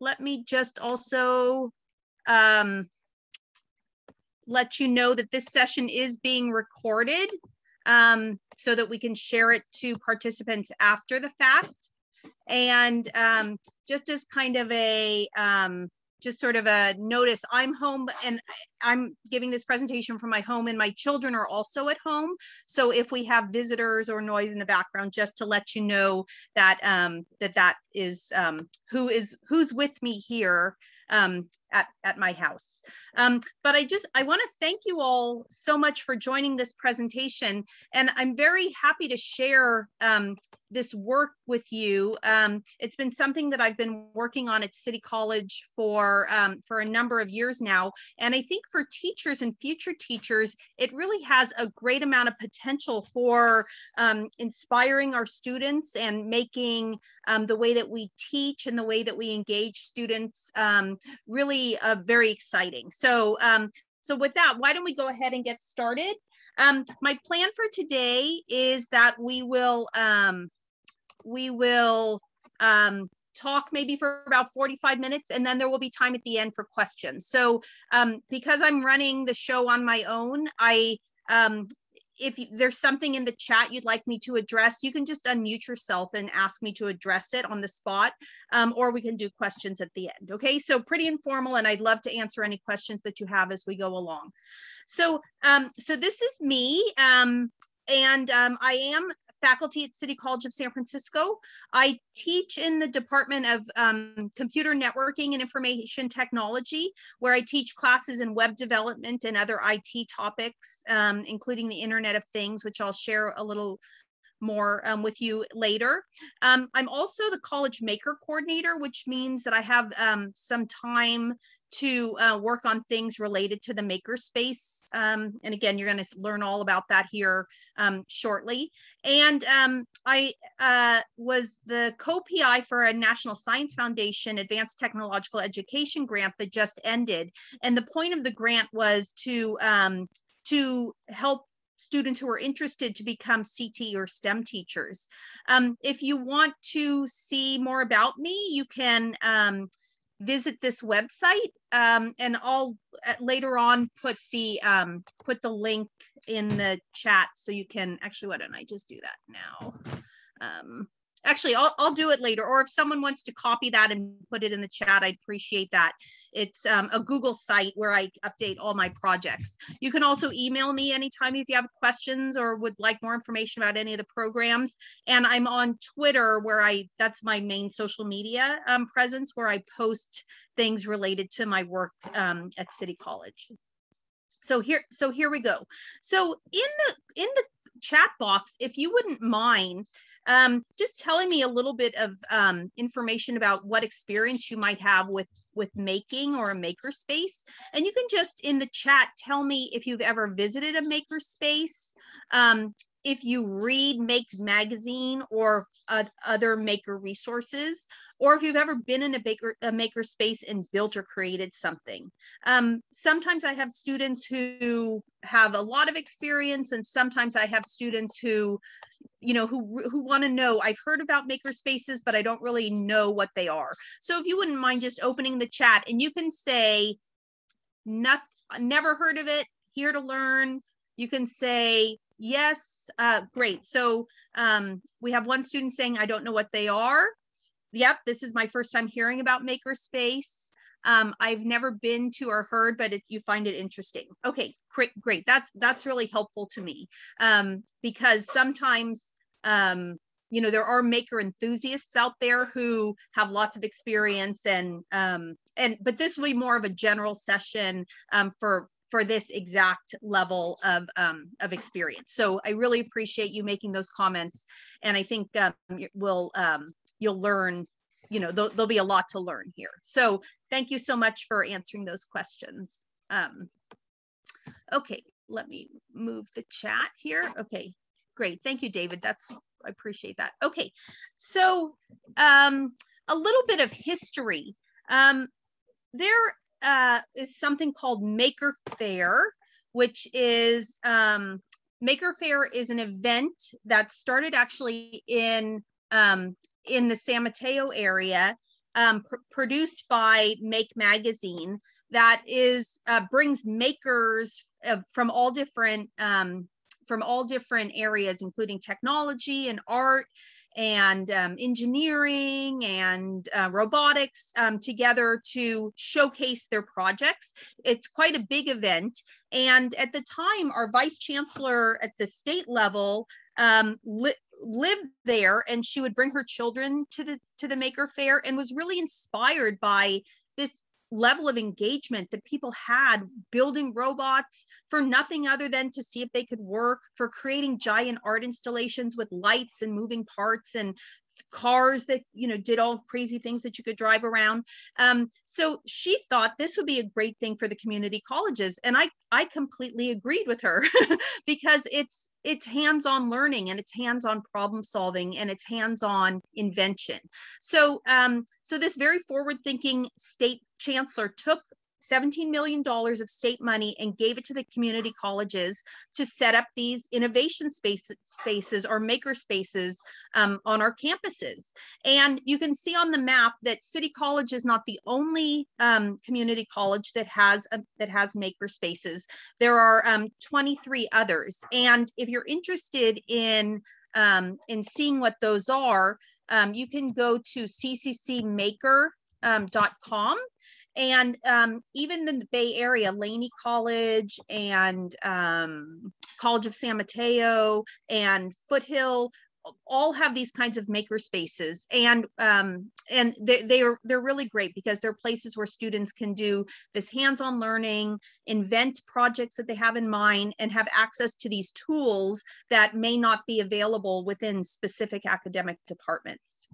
Let me just also let you know that this session is being recorded so that we can share it to participants after the fact. And just as kind of a just sort of a notice, I'm home and I'm giving this presentation from my home, and my children are also at home. So if we have visitors or noise in the background, just to let you know that that is who's with me here at my house. But I want to thank you all so much for joining this presentation, and I'm very happy to share this work with you. It's been something that I've been working on at City College for a number of years now, and I think for teachers and future teachers, it really has a great amount of potential for inspiring our students and making the way that we teach and the way that we engage students really very exciting. So so with that, why don't we go ahead and get started? My plan for today is that we will talk maybe for about 45 minutes, and then there will be time at the end for questions. So because I'm running the show on my own, if there's something in the chat you'd like me to address, you can just unmute yourself and ask me to address it on the spot, or we can do questions at the end. Okay, so pretty informal, and I'd love to answer any questions that you have as we go along. So, so this is me, and I am faculty at City College of San Francisco. I teach in the Department of Computer Networking and Information Technology, where I teach classes in web development and other IT topics, including the Internet of Things, which I'll share a little more with you later. I'm also the College Maker Coordinator, which means that I have some time to work on things related to the makerspace. And again, you're going to learn all about that here shortly. And I was the co-PI for a National Science Foundation Advanced Technological Education grant that just ended. And the point of the grant was to help students who are interested to become CT or STEM teachers. If you want to see more about me, you can visit this website, and I'll later on put the link in the chat, so you can actually, why don't I just do that now? Actually, I'll do it later, or if someone wants to copy that and put it in the chat, I'd appreciate that. It's a Google site where I update all my projects. You can also email me anytime if you have questions or would like more information about any of the programs. And I'm on Twitter, where that's my main social media presence, where I post things related to my work at City College. So here we go. So in the chat box, if you wouldn't mind just telling me a little bit of information about what experience you might have with making or a makerspace. And you can just in the chat tell me if you've ever visited a makerspace, if you read Make Magazine or other maker resources, or if you've ever been in a makerspace and built or created something. Sometimes I have students who have a lot of experience, and sometimes I have students who who want to know, I've heard about makerspaces, but I don't really know what they are. So if you wouldn't mind just opening the chat, and you can say, never heard of it, here to learn. You can say, yes, great. So we have one student saying, I don't know what they are. Yep, this is my first time hearing about makerspace. I've never been to or heard, but you find it interesting. Okay, great. That's really helpful to me, because sometimes, there are maker enthusiasts out there who have lots of experience, but this will be more of a general session for this exact level of experience. So I really appreciate you making those comments, and I think you'll learn. There'll be a lot to learn here. So thank you so much for answering those questions. Okay, let me move the chat here. Okay, great. Thank you, David. I appreciate that. Okay, so a little bit of history. There is something called Maker Faire, which is, Maker Faire is an event that started actually in in the San Mateo area, produced by Make Magazine, that is brings makers from all different areas, including technology and art and engineering and robotics together to showcase their projects. It's quite a big event. And at the time, our vice chancellor at the state level lived there, and she would bring her children to the Maker Faire, and was really inspired by this level of engagement that people had building robots for nothing other than to see if they could work, for creating giant art installations with lights and moving parts and cars that, you know, did all crazy things that you could drive around. So she thought this would be a great thing for the community colleges. And I completely agreed with her because it's hands-on learning, and it's hands-on problem solving, and it's hands-on invention. So, so this very forward-thinking state chancellor took $17 million of state money and gave it to the community colleges to set up these innovation spaces or maker spaces on our campuses. And you can see on the map that City College is not the only community college that has maker spaces. There are 23 others. And if you're interested in seeing what those are, you can go to cccmaker.com. And even in the Bay Area, Laney College and College of San Mateo and Foothill all have these kinds of maker spaces, and they're really great because they're places where students can do this hands-on learning, invent projects that they have in mind, and have access to these tools that may not be available within specific academic departments.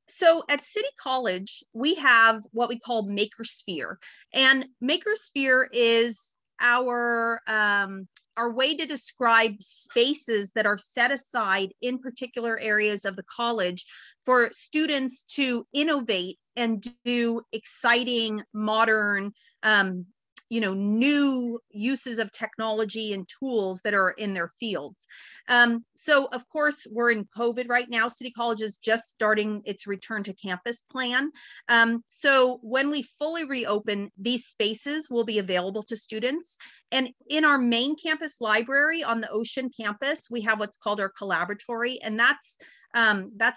So at City College, we have what we call Makersphere, and Makersphere is our way to describe spaces that are set aside in particular areas of the college for students to innovate and do exciting, modern, new uses of technology and tools that are in their fields. So of course, we're in COVID right now. City College is just starting its return to campus plan. So when we fully reopen, these spaces will be available to students. And in our main campus library on the Ocean campus, we have what's called our Collaboratory. And that's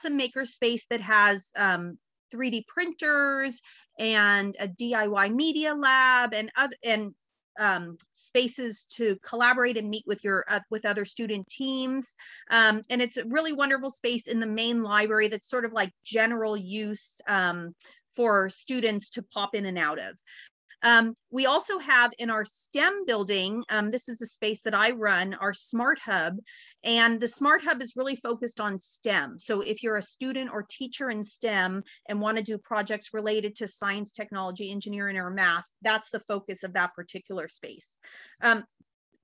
a maker space that has 3D printers and a DIY media lab and spaces to collaborate and meet with with other student teams. And it's a really wonderful space in the main library that's sort of like general use for students to pop in and out of. We also have in our STEM building, this is the space that I run, our Smart Hub, and the Smart Hub is really focused on STEM. So if you're a student or teacher in STEM and want to do projects related to science, technology, engineering, or math, that's the focus of that particular space.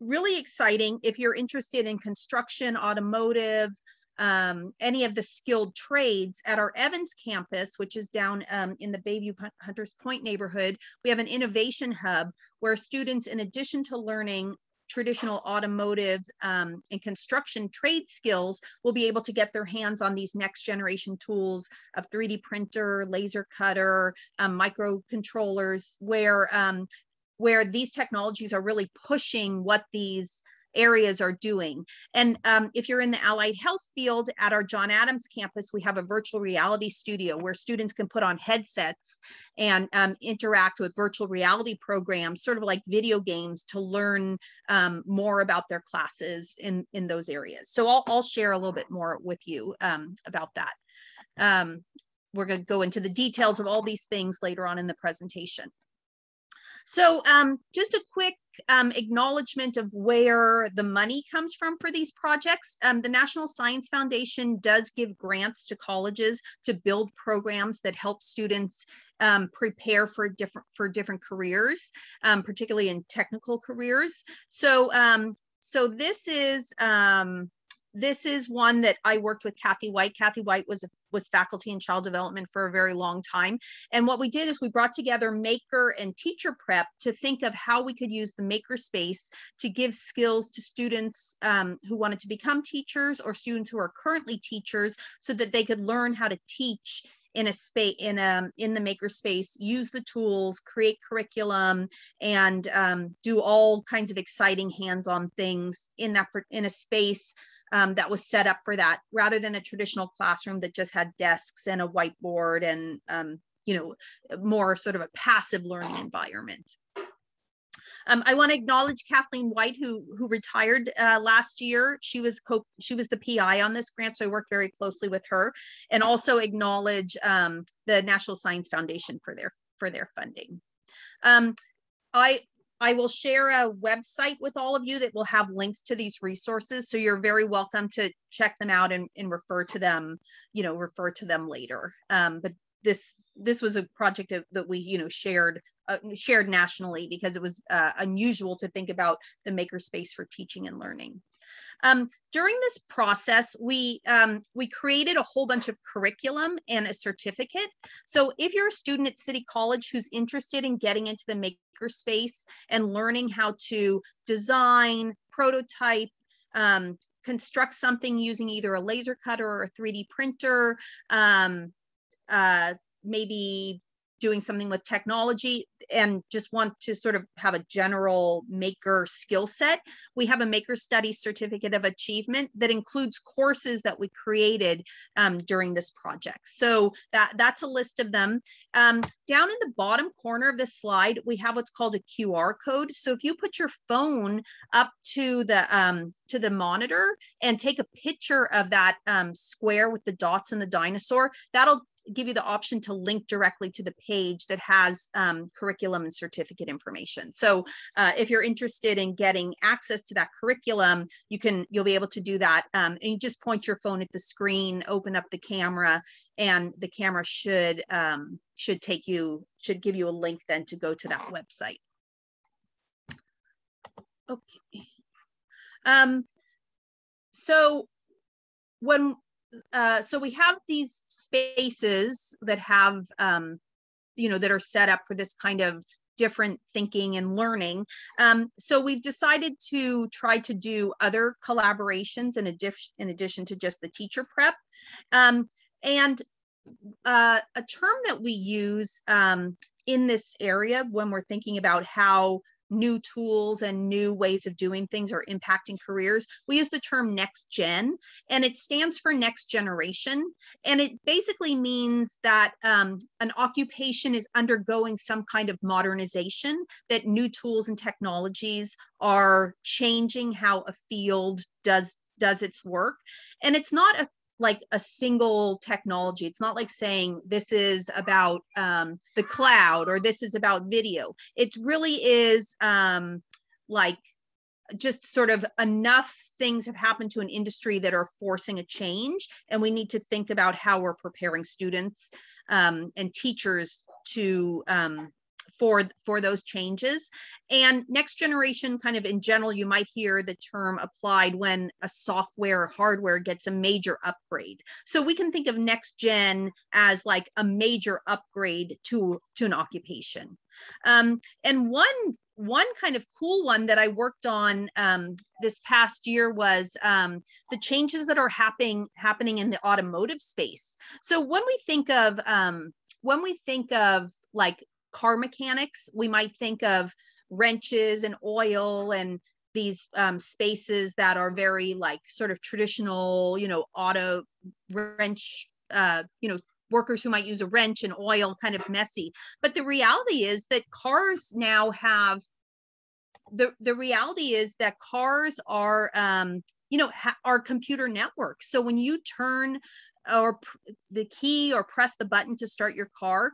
Really exciting if you're interested in construction, automotive, any of the skilled trades. At our Evans campus, which is down in the Bayview Hunters Point neighborhood, we have an innovation hub where students, in addition to learning traditional automotive and construction trade skills, will be able to get their hands on these next generation tools of 3D printer, laser cutter, microcontrollers, where these technologies are really pushing what these areas are doing. And if you're in the allied health field, at our John Adams campus, we have a virtual reality studio where students can put on headsets and interact with virtual reality programs, sort of like video games, to learn more about their classes in those areas. So I'll share a little bit more with you about that. We're going to go into the details of all these things later on in the presentation. So just a quick acknowledgement of where the money comes from for these projects. The National Science Foundation does give grants to colleges to build programs that help students prepare for different careers, particularly in technical careers. So so this is this is one that I worked with Kathy White. Kathy White was faculty in child development for a very long time. And what we did is we brought together maker and teacher prep to think of how we could use the maker space to give skills to students who wanted to become teachers, or students who are currently teachers, so that they could learn how to teach in a space, in the maker space, use the tools, create curriculum, and do all kinds of exciting hands-on things in a space that was set up for that, rather than a traditional classroom that just had desks and a whiteboard and more sort of a passive learning environment. I want to acknowledge Kathleen White, who retired last year. She was the PI on this grant, so I worked very closely with her, and also acknowledge the National Science Foundation for their funding. I will share a website with all of you that will have links to these resources, so you're very welcome to check them out and refer to them, refer to them later. But this was a project that we shared nationally, because it was unusual to think about the makerspace for teaching and learning. During this process, we created a whole bunch of curriculum and a certificate. So if you're a student at City College who's interested in getting into the makerspace and learning how to design, prototype, construct something using either a laser cutter or a 3D printer, maybe doing something with technology, and just want to sort of have a general maker skill set, we have a Maker Studies Certificate of Achievement that includes courses that we created during this project. So that's a list of them. Down in the bottom corner of this slide, we have what's called a QR code. So if you put your phone up to the monitor and take a picture of that square with the dots and the dinosaur, that'll give you the option to link directly to the page that has curriculum and certificate information. So if you're interested in getting access to that curriculum, you'll be able to do that. And you just point your phone at the screen, open up the camera, and the camera should give you a link then to go to that website. Okay. So we have these spaces that have, that are set up for this kind of different thinking and learning. So we've decided to try to do other collaborations in addition to just the teacher prep. And a term that we use in this area when we're thinking about how new tools and new ways of doing things are impacting careers, we use the term next gen, and it stands for next generation. And it basically means that an occupation is undergoing some kind of modernization, that new tools and technologies are changing how a field does its work. And it's not like a single technology. It's not like saying this is about the cloud or this is about video. It really is like just sort of enough things have happened to an industry that are forcing a change, and we need to think about how we're preparing students and teachers to for those changes. And next generation, kind of in general, you might hear the term applied when a software or hardware gets a major upgrade. So we can think of next gen as like a major upgrade to an occupation. And one kind of cool one that I worked on this past year was the changes that are happening in the automotive space. So when we think of like car mechanics, we might think of wrenches and oil and these spaces that are very like sort of traditional, auto wrench, workers who might use a wrench and oil, kind of messy. But the reality is that cars now have, the reality is that cars are, are computer networks. So when you turn or the key or press the button to start your car,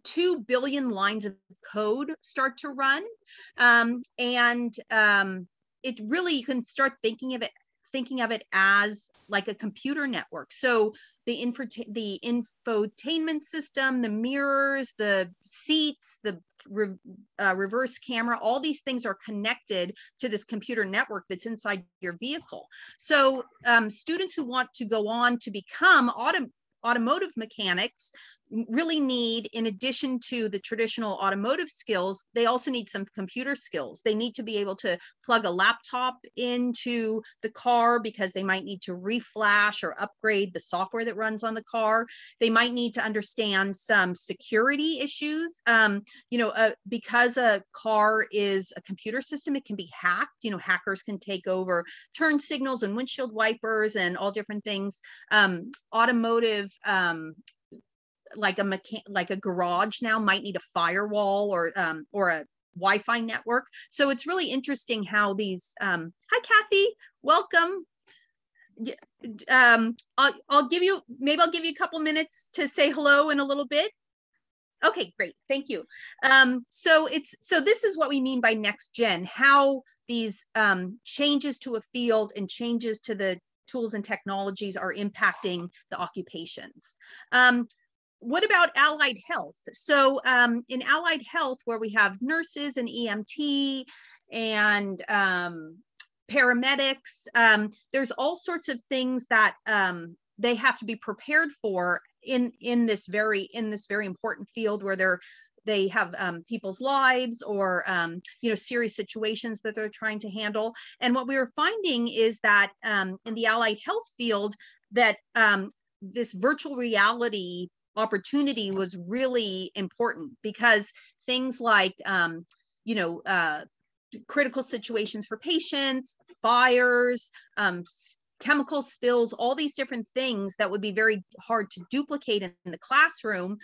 2 billion lines of code start to run. It really, you can start thinking of it thinking of it as like a computer network. So the infotainment system, the mirrors, the seats, the reverse camera, all these things are connected to this computer network that's inside your vehicle. So students who want to go on to become automotive mechanics really need, in addition to the traditional automotive skills, they also need some computer skills. They need to be able to plug a laptop into the car because they might need to reflash or upgrade the software that runs on the car. They might need to understand some security issues. Because a car is a computer system, it can be hacked. Hackers can take over turn signals and windshield wipers and all different things. Automotive like a garage now might need a firewall or a Wi-Fi network. So it's really interesting how these, hi Kathy, welcome. I'll give you a couple minutes to say hello in a little bit. Okay, great, thank you. So this is what we mean by next gen, how these changes to a field and changes to the tools and technologies are impacting the occupations. What about allied health? So in allied health, where we have nurses and EMT and paramedics, there's all sorts of things that they have to be prepared for in this very important field where they have people's lives or serious situations that they're trying to handle. And what we were finding is that in the allied health field, that this virtual reality opportunity was really important, because things like critical situations for patients, fires, chemical spills, all these different things that would be very hard to duplicate in the classroom,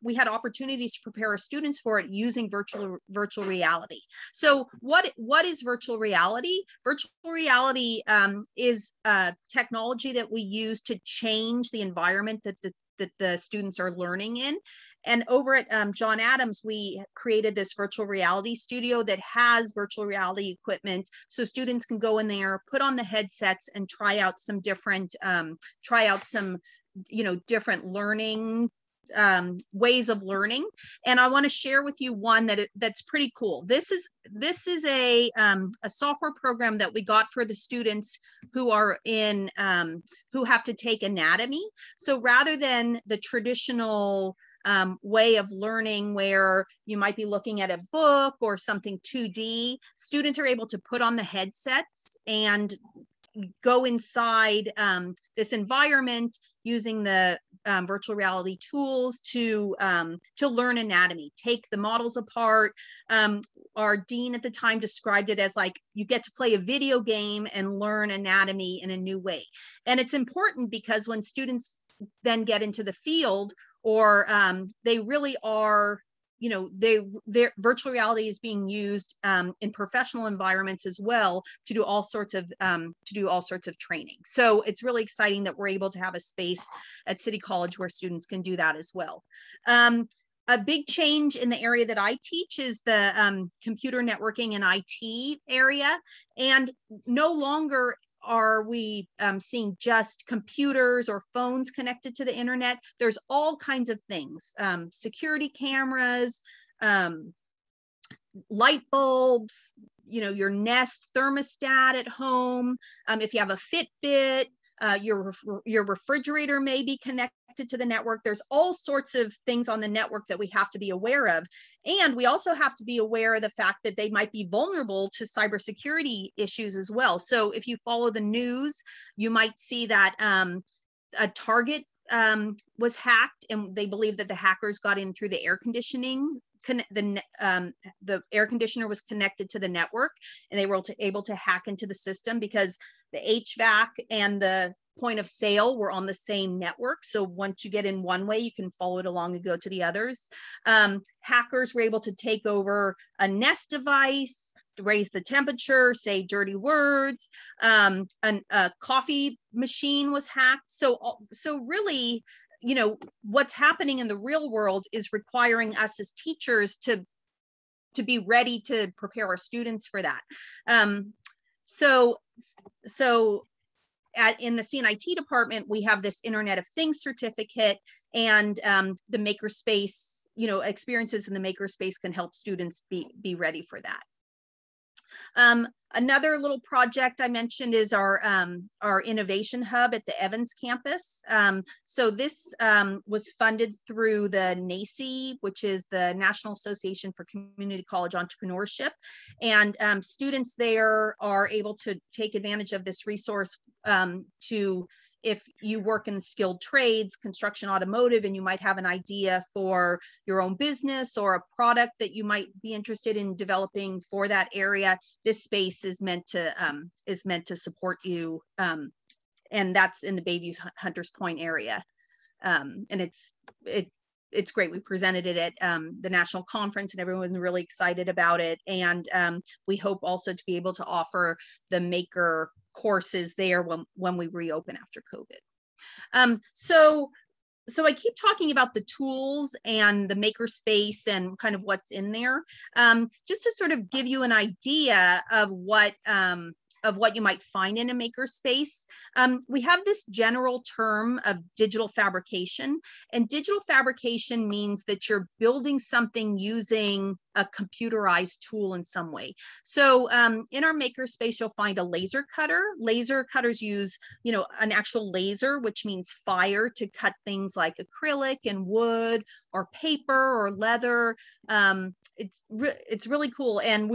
we had opportunities to prepare our students for it using virtual reality. So what is virtual reality? Virtual reality is technology that we use to change the environment that the students are learning in. And over at John Adams, we created this virtual reality studio that has virtual reality equipment, so students can go in there, put on the headsets, and try out some different different learning ways of learning. And I want to share with you one that's pretty cool. This is a software program that we got for the students who are in who have to take anatomy. So rather than the traditional way of learning where you might be looking at a book or something 2D, students are able to put on the headsets and go inside this environment using the virtual reality tools to learn anatomy, take the models apart. Our dean at the time described it as like you get to play a video game and learn anatomy in a new way. And it's important because when students then get into the field, or they really are, their virtual reality is being used in professional environments as well to do all sorts of training. So it's really exciting that we're able to have a space at City College where students can do that as well. A big change in the area that I teach is the computer networking and IT area, and no longer are we seeing just computers or phones connected to the internet. There's all kinds of things, security cameras, light bulbs, your Nest thermostat at home. If you have a Fitbit, your refrigerator may be connected to the network. There's all sorts of things on the network that we have to be aware of. And we also have to be aware of the fact that they might be vulnerable to cybersecurity issues as well. So if you follow the news, you might see that a Target was hacked, and they believe that the hackers got in through the air conditioning. The air conditioner was connected to the network, and they were able to hack into the system because the HVAC and the point of sale were on the same network. So once you get in one way, you can follow it along and go to the others. Hackers were able to take over a Nest device, raise the temperature, say dirty words. A coffee machine was hacked. So really, what's happening in the real world is requiring us as teachers to be ready to prepare our students for that. so in the CNIT department, we have this Internet of Things certificate, and the makerspace, experiences in the makerspace can help students be ready for that. Another little project I mentioned is our innovation hub at the Evans campus. So this was funded through the NACCE, which is the National Association for Community College Entrepreneurship. And students there are able to take advantage of this resource if you work in skilled trades, construction, automotive, and you might have an idea for your own business or a product that you might be interested in developing for that area, this space is meant to support you. And that's in the Bayview Hunters Point area. And it's great. We presented it at the national conference, and everyone was really excited about it. And we hope also to be able to offer the maker courses there when we reopen after COVID. So I keep talking about the tools and the makerspace and kind of what's in there, just to sort of give you an idea of what you might find in a makerspace. We have this general term of digital fabrication, and digital fabrication means that you're building something using a computerized tool in some way. So in our makerspace, you'll find a laser cutter. Laser cutters use, an actual laser, which means fire, to cut things like acrylic and wood or paper or leather. It's really cool. And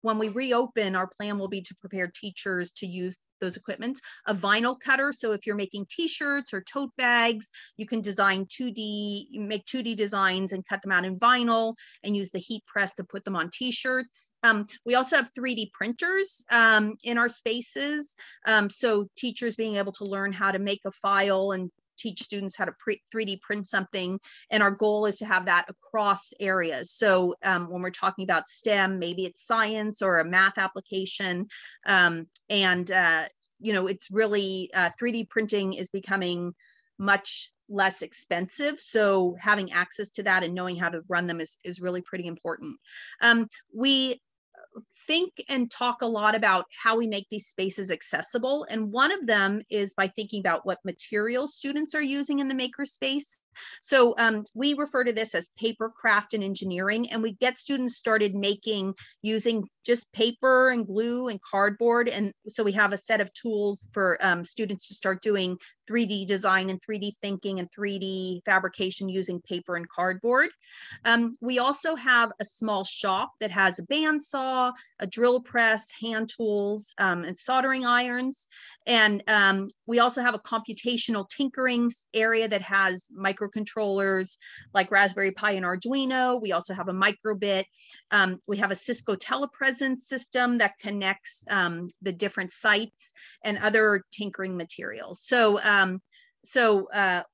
when we reopen, our plan will be to prepare teachers to use those equipments. A vinyl cutter, so if you're making t-shirts or tote bags, you can make 2D designs and cut them out in vinyl and use the heat press to put them on t-shirts. We also have 3D printers in our spaces, so teachers being able to learn how to make a file and teach students how to 3D print something. And our goal is to have that across areas. So when we're talking about STEM, maybe it's science or a math application. It's really, 3D printing is becoming much less expensive. So having access to that and knowing how to run them is really pretty important. We think and talk a lot about how we make these spaces accessible. And one of them is by thinking about what materials students are using in the makerspace. So we refer to this as paper, craft, and engineering, and we get students started making using just paper and glue and cardboard. And so we have a set of tools for students to start doing 3D design and 3D thinking and 3D fabrication using paper and cardboard. We also have a small shop that has a bandsaw, a drill press, hand tools, and soldering irons. And we also have a computational tinkering area that has microcontrollers like Raspberry Pi and Arduino. We also have a microbit. We have a Cisco telepresence system that connects the different sites and other tinkering materials. So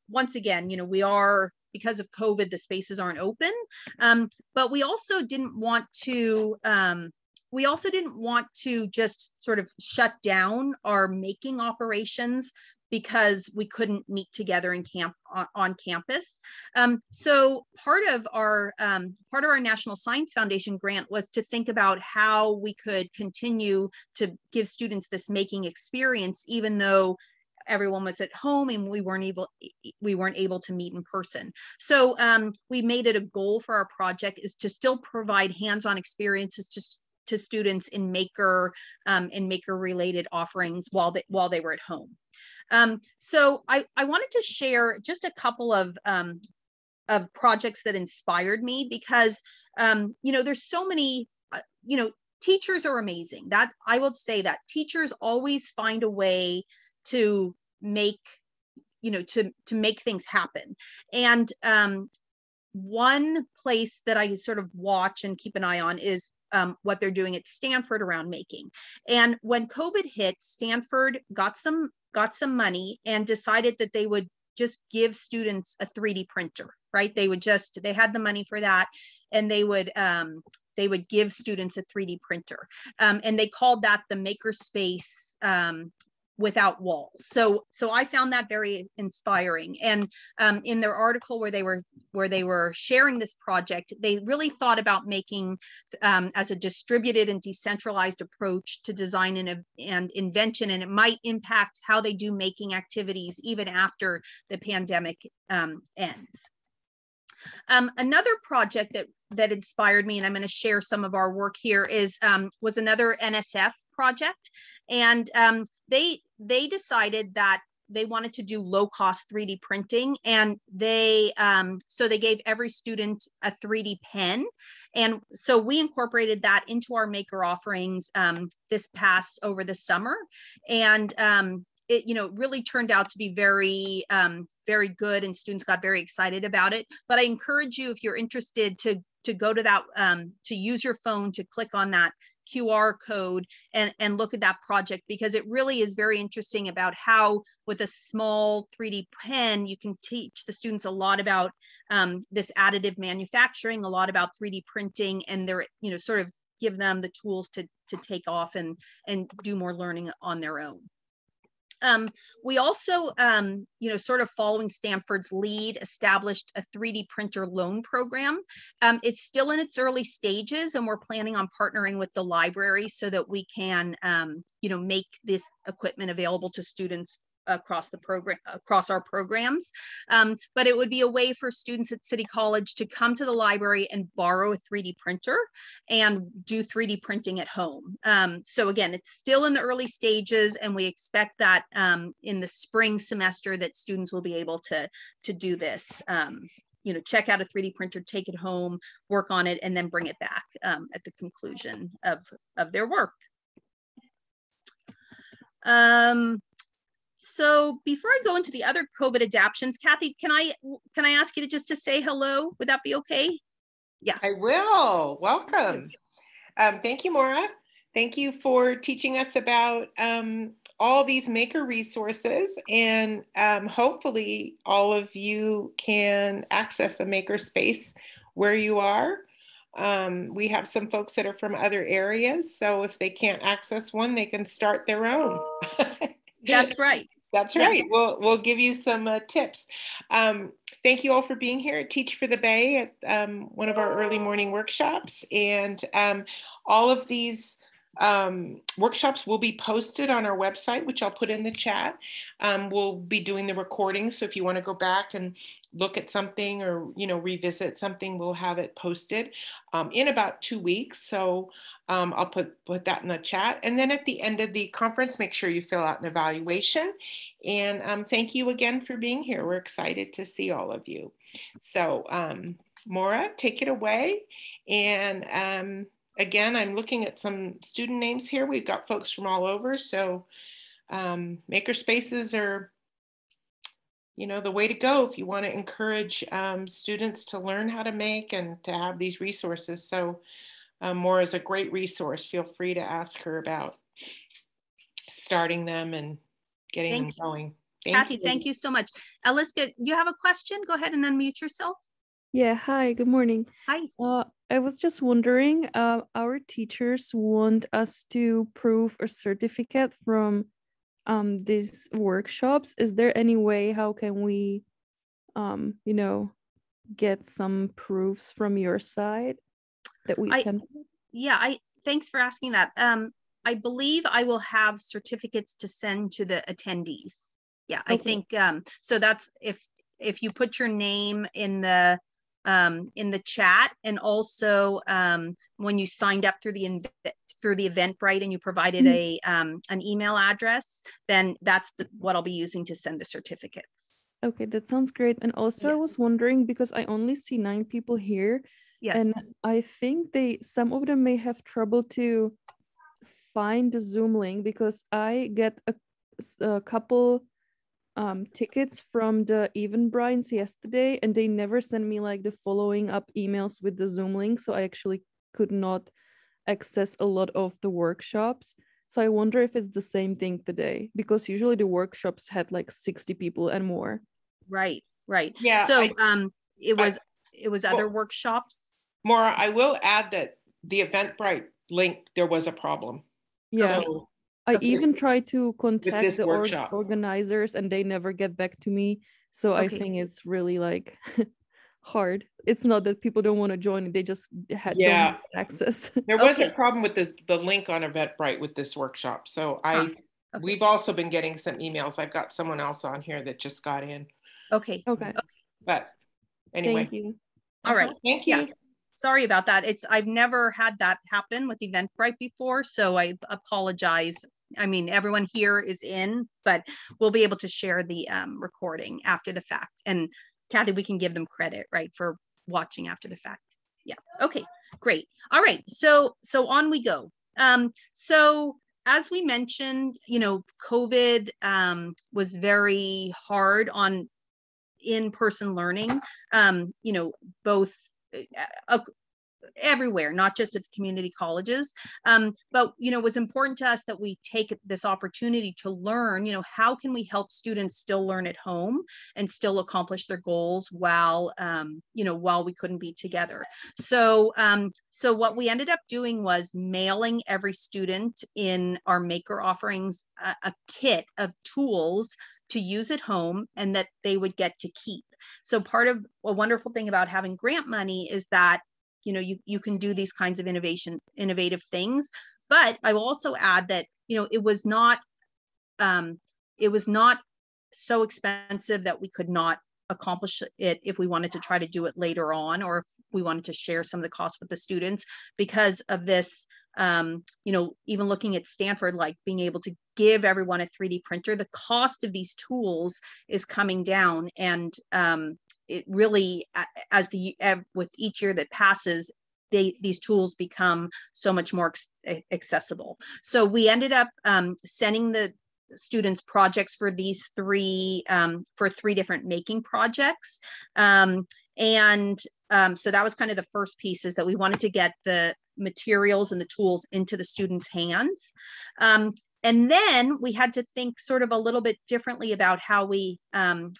once again, we are, because of COVID, the spaces aren't open, but we also didn't want to just sort of shut down our making operations because we couldn't meet together on campus. So part of our National Science Foundation grant was to think about how we could continue to give students this making experience, even though everyone was at home and we weren't able to meet in person. So we made it a goal for our project is to still provide hands-on experiences to students in maker related offerings while they were at home. So I wanted to share just a couple of projects that inspired me because there's so many, teachers are amazing. That I will say that teachers always find a way to make things happen. And one place that I sort of watch and keep an eye on is what they're doing at Stanford around making. And when COVID hit, Stanford got some money and decided that they would just give students a 3D printer, right? They had the money for that, and they would give students a 3D printer. And they called that the Makerspace without walls. So I found that very inspiring. And in their article where they were sharing this project, they really thought about making as a distributed and decentralized approach to design and invention, and it might impact how they do making activities even after the pandemic ends. Another project that inspired me, and I'm going to share some of our work here, was another NSF project, and they decided that they wanted to do low-cost 3D printing, and so they gave every student a 3D pen, and so we incorporated that into our maker offerings over the summer, and it really turned out to be very very good, and students got very excited about it. But I encourage you, if you're interested, to go to that, to use your phone to click on that QR code and look at that project, because it really is very interesting about how with a small 3D pen, you can teach the students a lot about this additive manufacturing, a lot about 3D printing, and they're, sort of give them the tools to take off and do more learning on their own. We also, sort of following Stanford's lead, established a 3D printer loan program. It's still in its early stages, and we're planning on partnering with the library so that we can, make this equipment available to students across our programs. But it would be a way for students at City College to come to the library and borrow a 3D printer and do 3D printing at home. So again, it's still in the early stages, and we expect that in the spring semester that students will be able to do this. Check out a 3D printer, take it home, work on it, and then bring it back at the conclusion of their work. So before I go into the other COVID adaptions, Kathy, can I ask you to say hello? Would that be okay? Yeah. I will. Welcome. Thank you, Maura. Thank you for teaching us about all these maker resources, and hopefully all of you can access a maker space where you are. We have some folks that are from other areas, so if they can't access one, they can start their own. That's right. That's right. Yes. We'll give you some tips. Thank you all for being here at Teach for the Bay at one of our early morning workshops. And all of these workshops will be posted on our website, which I'll put in the chat. We'll be doing the recording. So if you want to go back and look at something or, revisit something, we'll have it posted in about 2 weeks. So I'll put that in the chat. And then at the end of the conference, make sure you fill out an evaluation. And thank you again for being here. We're excited to see all of you. So Maura, take it away. And again, I'm looking at some student names here. We've got folks from all over. So maker spaces are, the way to go if you want to encourage students to learn how to make and to have these resources. So Maura is a great resource. Feel free to ask her about starting them and getting them going. Kathy, thank you so much. Eliska, you have a question? Go ahead and unmute yourself. Yeah, hi, good morning. Hi. I was just wondering, our teachers want us to prove a certificate from these workshops. Is there any way, how can we, get some proofs from your side that we can? Yeah, thanks for asking that. I believe I will have certificates to send to the attendees. Yeah, okay. I think so. That's if you put your name in the chat, and also when you signed up through the Eventbrite and you provided an email address, then that's what I'll be using to send the certificates. Okay, that sounds great. And also, I was wondering, because I only see 9 people here. Yes. And I think some of them may have trouble to find the Zoom link, because I get a couple tickets from the Eventbrite yesterday, and they never send me like the following up emails with the Zoom link. So I actually could not access a lot of the workshops. So I wonder if it's the same thing today, because usually the workshops had like 60 people and more. Right. Yeah. So it was other workshops. Maura, I will add that the Eventbrite link, there was a problem. Yeah. So I even tried to contact the workshop. organizers and they never get back to me. So I think it's really like hard. It's not that people don't want to join, they just don't have access. There was a problem with the link on Eventbrite with this workshop. So we've also been getting some emails. I've got someone else on here that just got in. Okay. But anyway. Thank you. All right. Thank you. Yes. Sorry about that. I've never had that happen with Eventbrite before, so I apologize. I mean, everyone here is in, but we'll be able to share the recording after the fact. And Kathy, we can give them credit, right, for watching after the fact. Yeah. Okay. Great. All right. So on we go. So as we mentioned, you know, COVID was very hard on in-person learning. You know, both everywhere, not just at the community colleges. But, you know, it was important to us that we take this opportunity to learn, you know, how can we help students still learn at home and still accomplish their goals while, you know, while we couldn't be together. So, so what we ended up doing was mailing every student in our Maker offerings a kit of tools to use at home and that they would get to keep. So part of a wonderful thing about having grant money is that, you know, you can do these kinds of innovative things. But I will also add that, you know, it was not so expensive that we could not accomplish it if we wanted to try to do it later on, or if we wanted to share some of the costs with the students because of this. You know, even looking at Stanford, like being able to give everyone a 3D printer, the cost of these tools is coming down. And it really, as with each year that passes, these tools become so much more accessible. So we ended up sending the students projects for these for three different making projects. So that was kind of the first piece, is that we wanted to get the materials and the tools into the students' hands. And then we had to think sort of a little bit differently about how we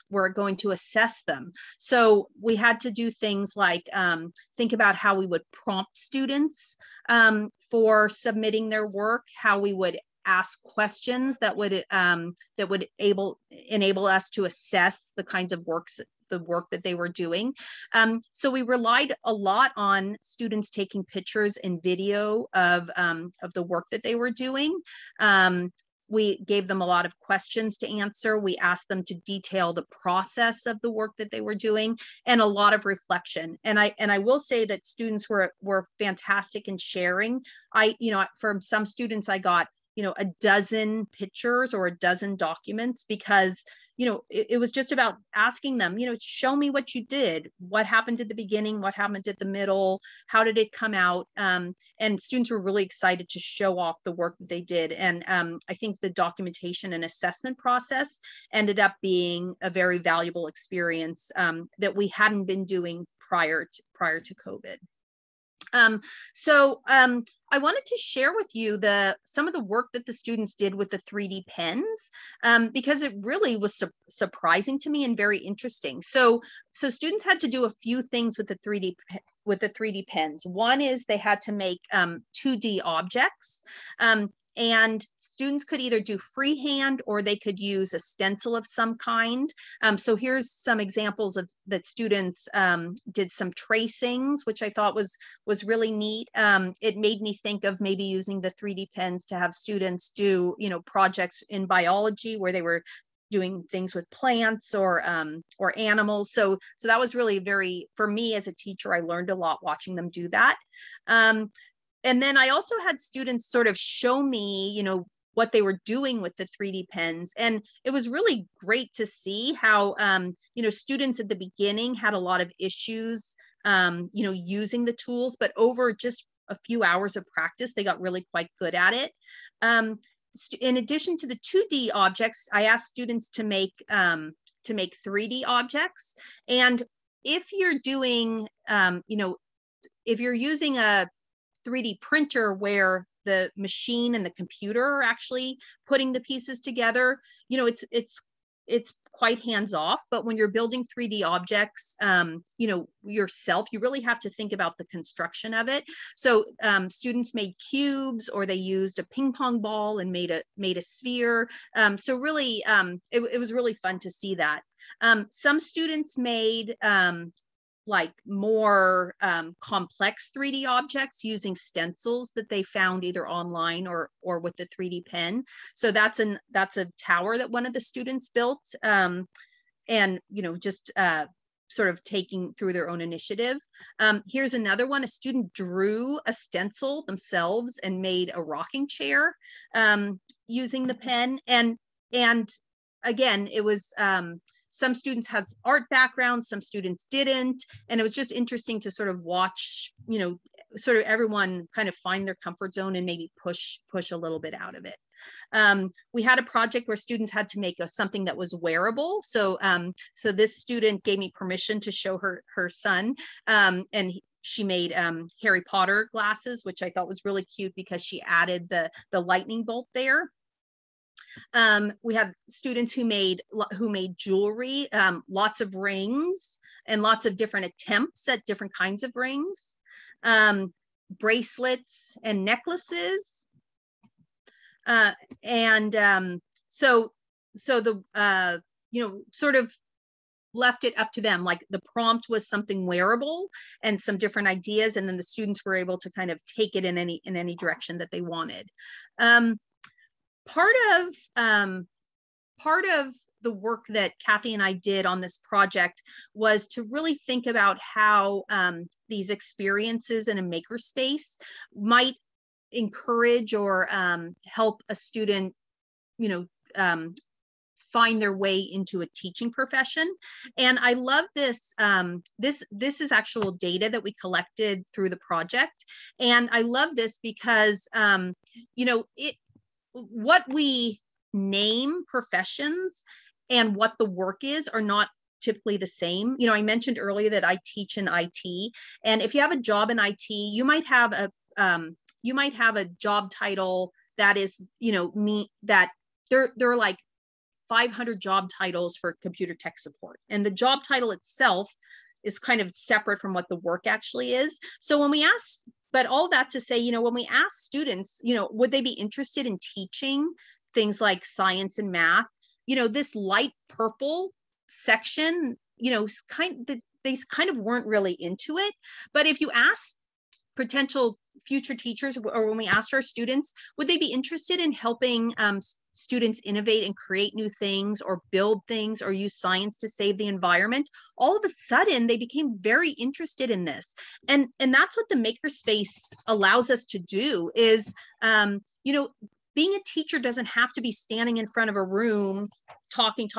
were going to assess them. So we had to do things like think about how we would prompt students for submitting their work, how we would ask questions that would enable us to assess the kinds of the work that they were doing. So we relied a lot on students taking pictures and video of the work that they were doing. We gave them a lot of questions to answer. We asked them to detail the process of the work that they were doing, and a lot of reflection. And I will say that students were fantastic in sharing. From some students, I got, you know, a dozen pictures or a dozen documents, because, you know, it was just about asking them, you know, show me what you did. What happened at the beginning? What happened at the middle? How did it come out? And students were really excited to show off the work that they did. And I think the documentation and assessment process ended up being a very valuable experience that we hadn't been doing prior to COVID. So I wanted to share with you some of the work that the students did with the 3D pens, because it really was surprising to me and very interesting. So students had to do a few things with the 3D pens. One is they had to make 2D objects. And students could either do freehand or they could use a stencil of some kind. So here's some examples of that students did some tracings, which I thought was really neat. It made me think of maybe using the 3D pens to have students do, you know, projects in biology where they were doing things with plants or animals. So that was really for me as a teacher, I learned a lot watching them do that. And then I also had students sort of show me, you know, what they were doing with the 3D pens. And it was really great to see how, you know, students at the beginning had a lot of issues, you know, using the tools, but over just a few hours of practice, they got really quite good at it. In addition to the 2D objects, I asked students to make 3D objects. And if you're doing, you know, if you're using a 3D printer where the machine and the computer are actually putting the pieces together, you know, it's quite hands-off, but when you're building 3D objects, you know, yourself, you really have to think about the construction of it. So students made cubes, or they used a ping pong ball and made a sphere. So really, it was really fun to see that. Some students made like more complex 3D objects using stencils that they found either online or with the 3D pen. So that's a tower that one of the students built, and you know, just sort of taking through their own initiative. Here's another one. A student drew a stencil themselves and made a rocking chair using the pen. And again, it was some students had art backgrounds, some students didn't. And it was just interesting to sort of watch, you know, sort of everyone kind of find their comfort zone and maybe push a little bit out of it. We had a project where students had to make something that was wearable. So so this student gave me permission to show her son, and she made Harry Potter glasses, which I thought was really cute because she added the lightning bolt there. We had students who made jewelry, lots of rings and lots of different attempts at different kinds of rings, bracelets and necklaces. So the, you know, sort of left it up to them. Like the prompt was something wearable and some different ideas. And then the students were able to kind of take it in any direction that they wanted. Part of the work that Kathy and I did on this project was to really think about how these experiences in a makerspace might encourage or help a student, you know, find their way into a teaching profession. And I love this. This is actual data that we collected through the project. And I love this because, you know, what we name professions and what the work is are not typically the same. You know, I mentioned earlier that I teach in IT, and if you have a job in IT, you might have a job title that is, you know, that there are like 500 job titles for computer tech support, and the job title itself is kind of separate from what the work actually is. So when we ask, but all that to say, you know, when we ask students, you know, would they be interested in teaching things like science and math, you know, this light purple section, you know, they kind of weren't really into it. But if you ask potential future teachers, or when we asked our students, would they be interested in helping students innovate and create new things, or build things, or use science to save the environment, all of a sudden they became very interested in this. And that's what the makerspace allows us to do is, you know, being a teacher doesn't have to be standing in front of a room talking,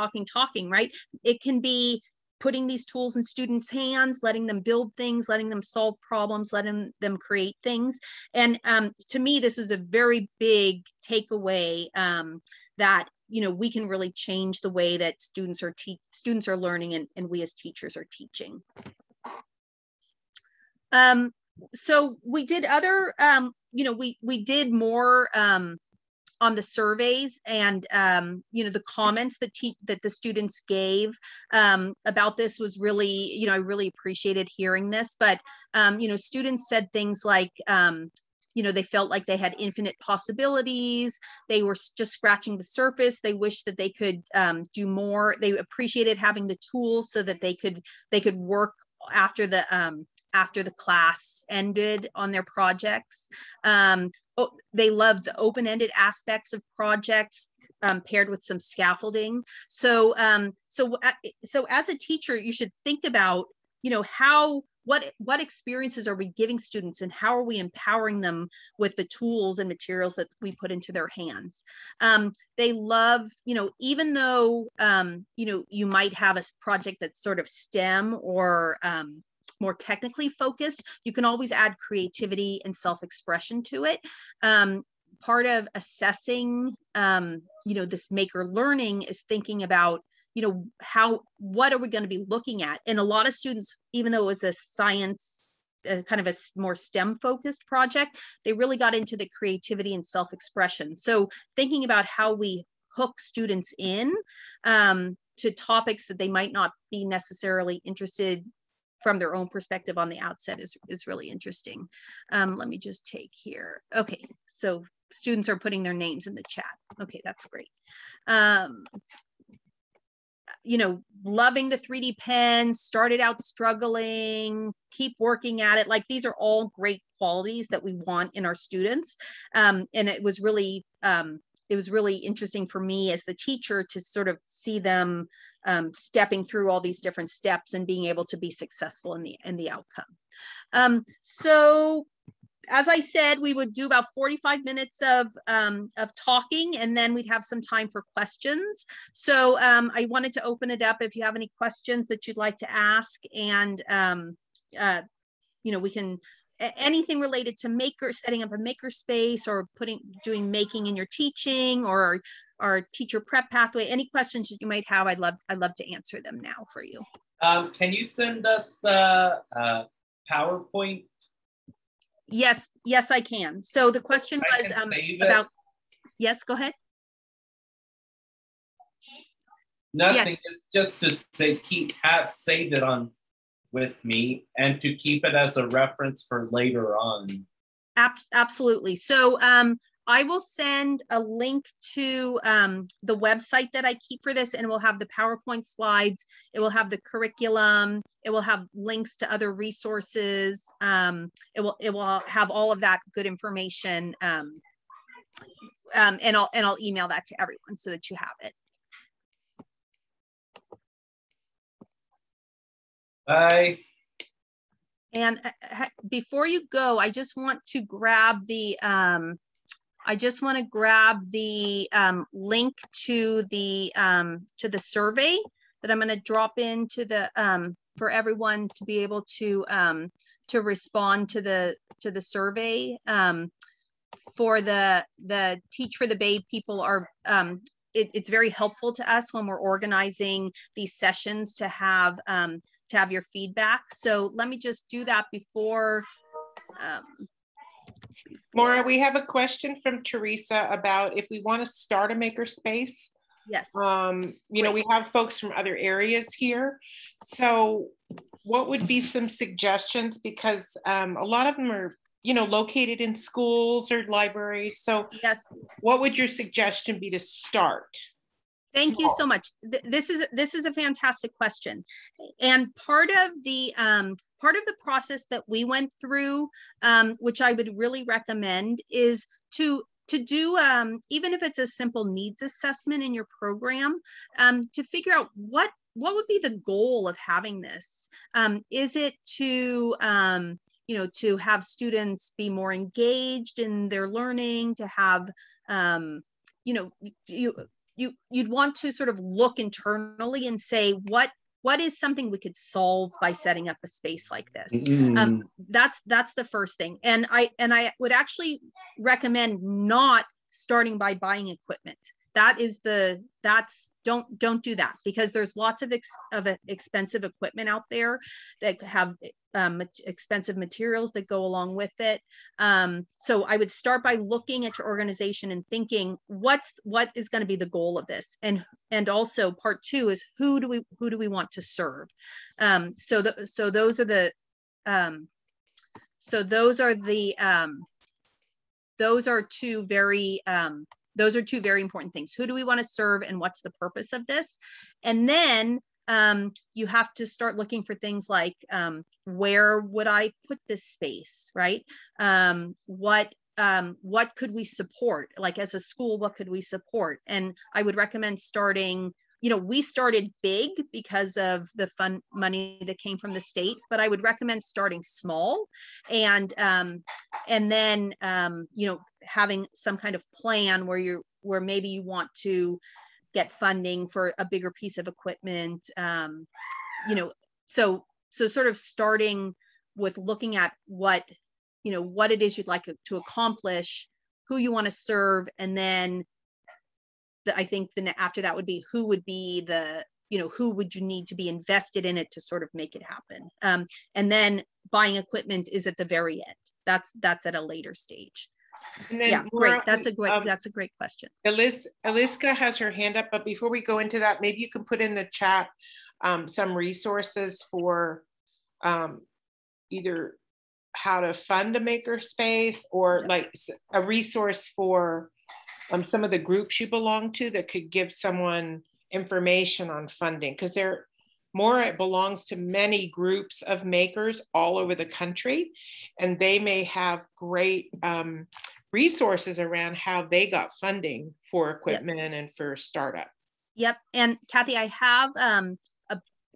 right? It can be putting these tools in students' hands, letting them build things, letting them solve problems, letting them create things. And to me, this is a very big takeaway that, you know, we can really change the way that students are learning, and we as teachers are teaching. So we did other, you know, we did more on the surveys, and you know, the comments that the students gave about this was really, you know, I really appreciated hearing this. But you know, students said things like, you know, they felt like they had infinite possibilities. They were just scratching the surface. They wished that they could do more. They appreciated having the tools so that they could work after the class ended on their projects. They loved the open-ended aspects of projects paired with some scaffolding. So as a teacher, you should think about, you know, what experiences are we giving students, and how are we empowering them with the tools and materials that we put into their hands. They love, you know, even though, you know, you might have a project that's sort of STEM or more technically focused, you can always add creativity and self-expression to it. Part of assessing, you know, this maker learning is thinking about, you know, what are we going to be looking at? And a lot of students, even though it was a science, kind of a more STEM focused project, they really got into the creativity and self-expression. So thinking about how we hook students in to topics that they might not be necessarily interested from their own perspective on the outset is really interesting. Let me just take here. Okay, so students are putting their names in the chat. Okay, that's great. You know, loving the 3D pen, started out struggling, keep working at it. Like, these are all great qualities that we want in our students. And it was really interesting for me as the teacher to sort of see them stepping through all these different steps and being able to be successful in the outcome. So as I said, we would do about 45 minutes of talking, and then we'd have some time for questions. So I wanted to open it up if you have any questions that you'd like to ask, and you know, we can, anything related to setting up a maker space, or doing making in your teaching, or our teacher prep pathway. Any questions that you might have, I'd love to answer them now for you. Can you send us the PowerPoint? Yes, I can. So the question was about, yes, go ahead. Nothing, yes. It's just to say, save it on with me, and to keep it as a reference for later on. Absolutely. So I will send a link to the website that I keep for this, and it will have the PowerPoint slides. It will have the curriculum. It will have links to other resources. It will have all of that good information. And I'll email that to everyone so that you have it. Bye. And before you go, I just want to grab the link to the survey that I'm going to drop into the for everyone to be able to respond to the survey. For the Teach for the Bay people are it's very helpful to us when we're organizing these sessions to have your feedback. So let me just do that before. Maura, we have a question from Teresa about if we want to start a makerspace. Yes. You know, we have folks from other areas here. So what would be some suggestions? Because a lot of them are, you know, located in schools or libraries. So yes, what would your suggestion be to start? Thank you so much. This is a fantastic question, and part of the process that we went through, which I would really recommend, is to do even if it's a simple needs assessment in your program, to figure out what would be the goal of having this. Is it to you know, to have students be more engaged in their learning, to have you know, you'd want to sort of look internally and say, what is something we could solve by setting up a space like this? That's the first thing. And I would actually recommend not starting by buying equipment. Don't do that, because there's lots of expensive equipment out there that have expensive materials that go along with it. So I would start by looking at your organization and thinking, what is going to be the goal of this? And also part two is who do we want to serve? So those are two very important things. Who do we want to serve, and what's the purpose of this? And then you have to start looking for things like, where would I put this space, right? What could we support? Like, as a school, what could we support? And I would recommend starting, you know, we started big because of the fund money that came from the state, but I would recommend starting small, and then you know, having some kind of plan where maybe you want to get funding for a bigger piece of equipment, you know, so sort of starting with looking at what it is you'd like to accomplish, who you want to serve, and then I think then after that would be who would you need to be invested in it to sort of make it happen. And then buying equipment is at the very end. That's at a later stage. And then Yeah, Maura, great. That's a great question. Eliska has her hand up, but before we go into that, maybe you can put in the chat some resources for either how to fund a makerspace, or like a resource for some of the groups you belong to that could give someone information on funding, because it belongs to many groups of makers all over the country, and they may have great resources around how they got funding for equipment and for startup. Yep. And Kathy, I have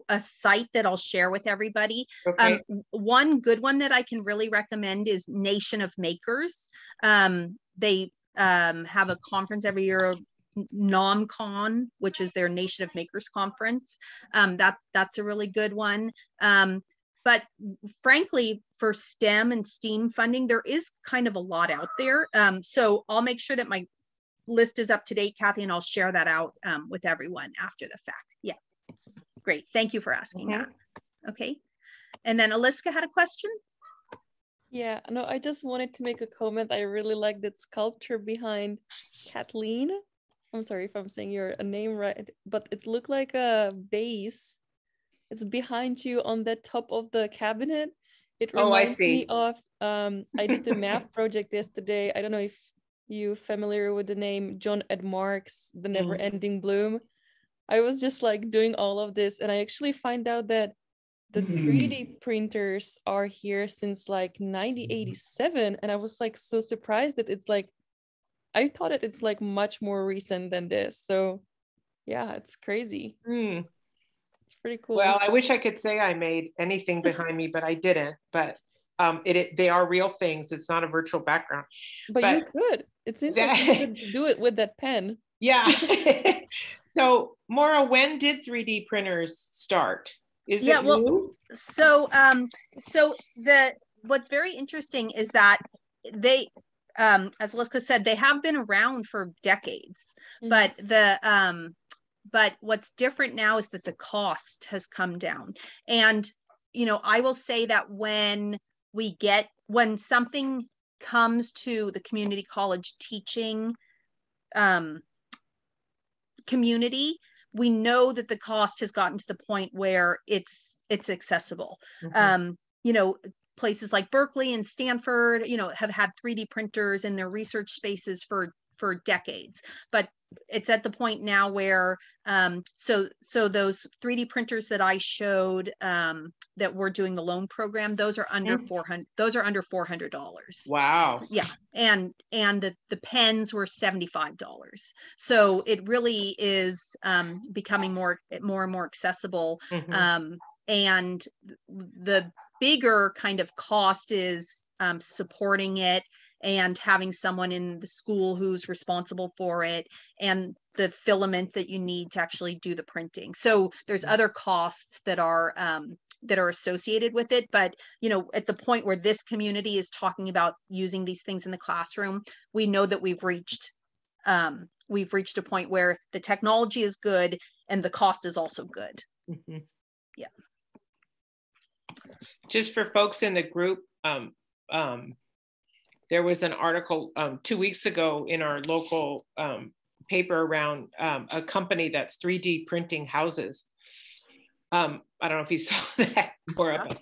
a site that I'll share with everybody. Okay. One good one that I can really recommend is Nation of Makers. They have a conference every year, NomCon, which is their Nation of Makers conference. That's a really good one. But frankly, for STEM and STEAM funding, there is kind of a lot out there. So I'll make sure that my list is up to date, Kathy, and I'll share that out with everyone after the fact. Yeah, great. Thank you for asking that. Okay. And then Eliska had a question. Yeah, no, I just wanted to make a comment. I really like that sculpture behind Kathleen. I'm sorry if I'm saying your name right, but it looked like a vase. It's behind you on the top of the cabinet. It reminds me of, I did the math project yesterday. I don't know if you're familiar with the name John Ed Marks, The Never Ending Bloom. I was just like doing all of this, and I actually find out that the 3D printers are here since like 1987. And I was like so surprised that it's like, I thought it's like much more recent than this. So yeah, it's crazy. It's pretty cool. Well, I wish I could say I made anything behind me, but I didn't. But they are real things. It's not a virtual background. But you could. It seems like you could do it with that pen. Yeah. So Maura, when did 3D printers start? Is it new? So what's very interesting is that they, as Eliska said, they have been around for decades, but but what's different now is that the cost has come down. And, you know, I will say that when something comes to the community college teaching community, we know that the cost has gotten to the point where it's accessible. You know, places like Berkeley and Stanford, you know, have had 3D printers in their research spaces for decades, but it's at the point now where so those 3D printers that I showed that we're doing the loan program, those are under $400. Those are under $400. Wow. Yeah, and the pens were $75. So it really is becoming more and more accessible. And the bigger kind of cost is supporting it and having someone in the school who's responsible for it, and the filament that you need to actually do the printing. So there's other costs that are associated with it. But, you know, at the point where this community is talking about using these things in the classroom, we know that we've reached a point where the technology is good and the cost is also good. Yeah. Just for folks in the group, there was an article 2 weeks ago in our local paper around a company that's 3D printing houses. I don't know if you saw that, Maura, but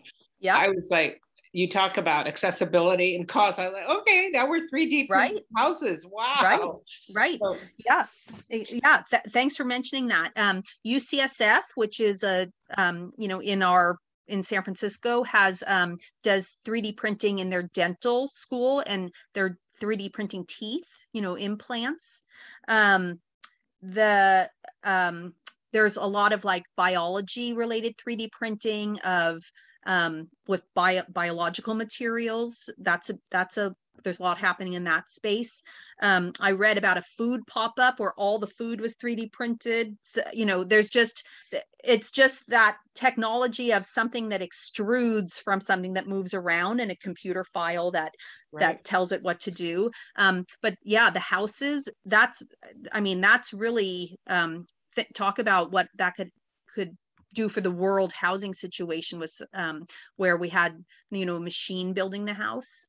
I was like, you talk about accessibility and cost. I was like, okay, now we're 3D printing houses. Wow. Right. So, yeah. Thanks for mentioning that. UCSF, which is you know, in San Francisco, does 3D printing in their dental school, and they're 3D printing teeth, you know, implants. There's a lot of like biology related 3D printing of with biological materials. There's a lot happening in that space. I read about a food pop-up where all the food was 3D printed. So, you know, it's just that technology of something that extrudes from something that moves around in a computer file that tells it what to do. But yeah, the houses, that's really, talk about what that could do for the world housing situation, was where we had, you know, a machine building the house.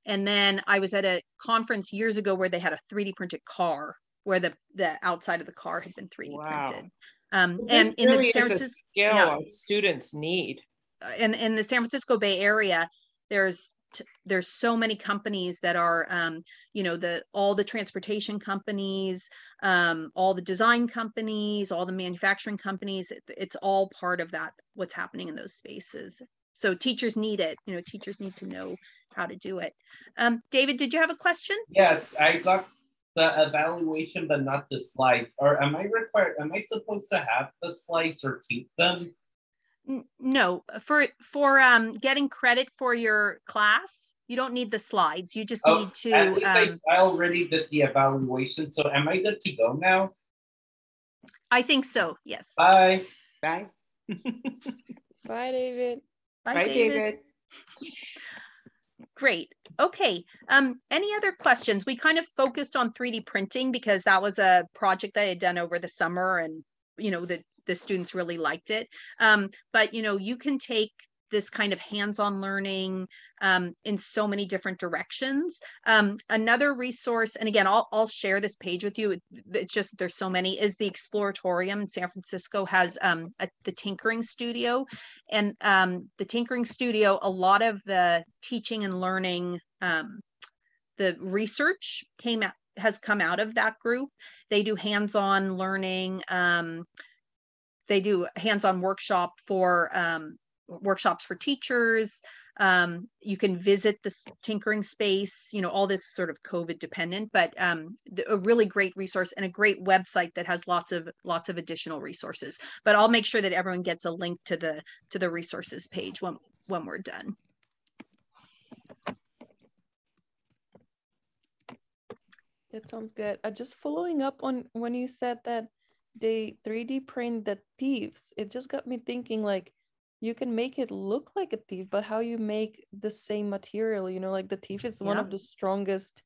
And then I was at a conference years ago where they had a 3D printed car, where the outside of the car had been 3D printed. So and in really the San Francisco, our students need. And in the San Francisco Bay Area, there's so many companies that are, all the transportation companies, all the design companies, all the manufacturing companies. It's all part of that, what's happening in those spaces. So teachers need it. Teachers need to know how to do it. David, did you have a question? Yes, I got the evaluation, but not the slides. Or am I supposed to have the slides or keep them? No, for getting credit for your class, you don't need the slides. You just need to. At least I already did the evaluation. So am I good to go now? I think so. Yes. Bye. Bye. Bye, David. Bye, David. Great. Okay. Any other questions? We kind of focused on 3D printing because that was a project I had done over the summer, and the students really liked it. But you can take this kind of hands-on learning in so many different directions. Another resource, and again, I'll share this page with you. It's just there's so many. Is the Exploratorium in San Francisco has the Tinkering Studio, and the Tinkering Studio. A lot of the teaching and learning, the research has come out of that group. They do hands-on learning. They do hands-on workshops for teachers. You can visit this tinkering space, all this sort of COVID dependent, but a really great resource and a great website that has lots of additional resources. But I'll make sure that everyone gets a link to the resources page when we're done. That sounds good. Just following up on when you said that they 3D print the thieves, it just got me thinking, like, you can make it look like a thief, but how you make the same material, like the thief is one of the strongest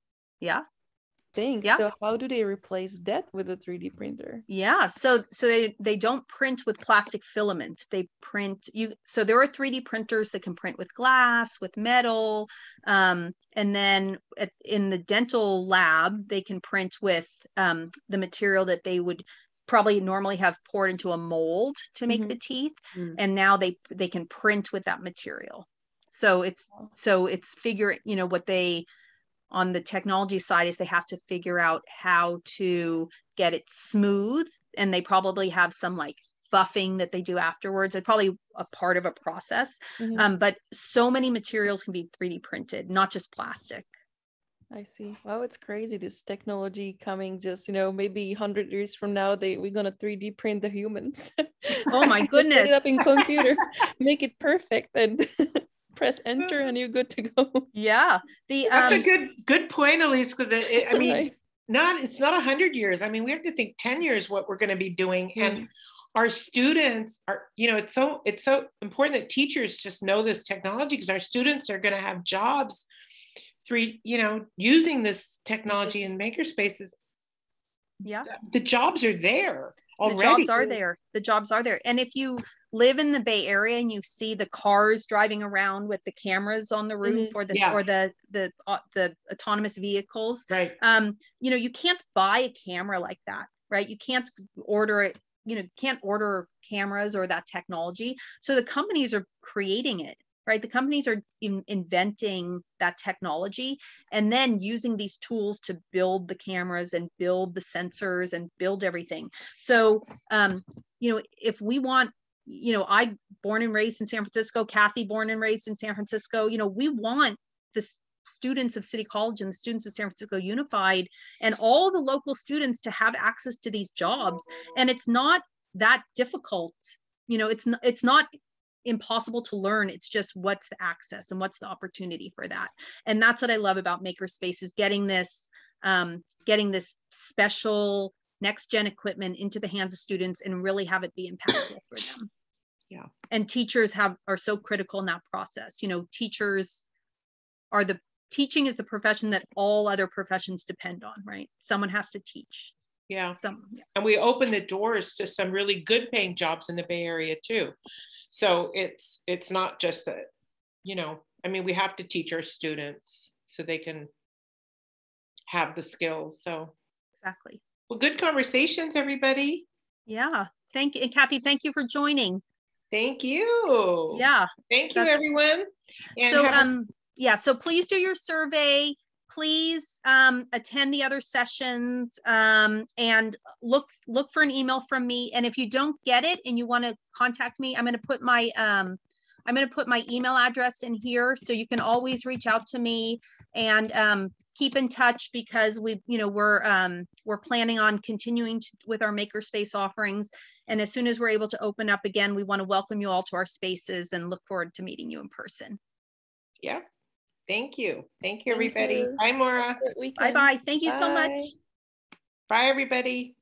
things. Yeah. So how do they replace that with a 3D printer? Yeah. So they don't print with plastic filament. They print so there are 3D printers that can print with glass, with metal. And then in the dental lab, they can print with the material that they would probably normally have poured into a mold to make the teeth. And now they can print with that material. So it's figuring, what they, on the technology side, is they have to figure out how to get it smooth. And they probably have some like buffing that they do afterwards. It's probably a part of a process. But so many materials can be 3D printed, not just plastic. I see. Wow, it's crazy, this technology coming just, maybe 100 years from now, we're going to 3D print the humans. Oh my goodness. Set it up in computer, make it perfect, and press enter and you're good to go. Yeah. That's a good point, Elise. I mean, right. It's not 100 years. I mean, we have to think 10 years what we're going to be doing. And our students are, it's so important that teachers just know this technology, because our students are going to have jobs using this technology in makerspaces. Yeah. The jobs are there already. The jobs are there. And if you live in the Bay Area and you see the cars driving around with the cameras on the roof, or the autonomous vehicles, right? You can't buy a camera like that, right? You can't order it. Can't order cameras or that technology. So the companies are creating it. Right? The companies are inventing that technology and then using these tools to build the cameras and build the sensors and build everything. So, if we want, I born and raised in San Francisco, Kathy born and raised in San Francisco, we want the students of City College and the students of San Francisco Unified and all the local students to have access to these jobs. And it's not that difficult. It's not impossible to learn. It's just what's the access and what's the opportunity for that. And that's what I love about Makerspace, is getting this special next gen equipment into the hands of students and really have it be impactful for them. Yeah. And teachers are so critical in that process. Teachers are teaching is the profession that all other professions depend on, right? Someone has to teach. Yeah. And we open the doors to some really good paying jobs in the Bay Area too. So it's not just that, we have to teach our students. so they can have the skills. So exactly. Well, good conversations, everybody. Yeah. Thank you. And Kathy, thank you for joining. Thank you. Yeah. Thank you, everyone. And so, yeah, so please do your survey. Please attend the other sessions and look for an email from me. And if you don't get it and you want to contact me, I'm going to put my email address in here, so you can always reach out to me and keep in touch, because we're planning on continuing with our makerspace offerings. And as soon as we're able to open up again, we want to welcome you all to our spaces and look forward to meeting you in person. Yeah. Thank you. Thank you, everybody. Bye, Maura. Bye-bye. Thank you so much. Bye, everybody.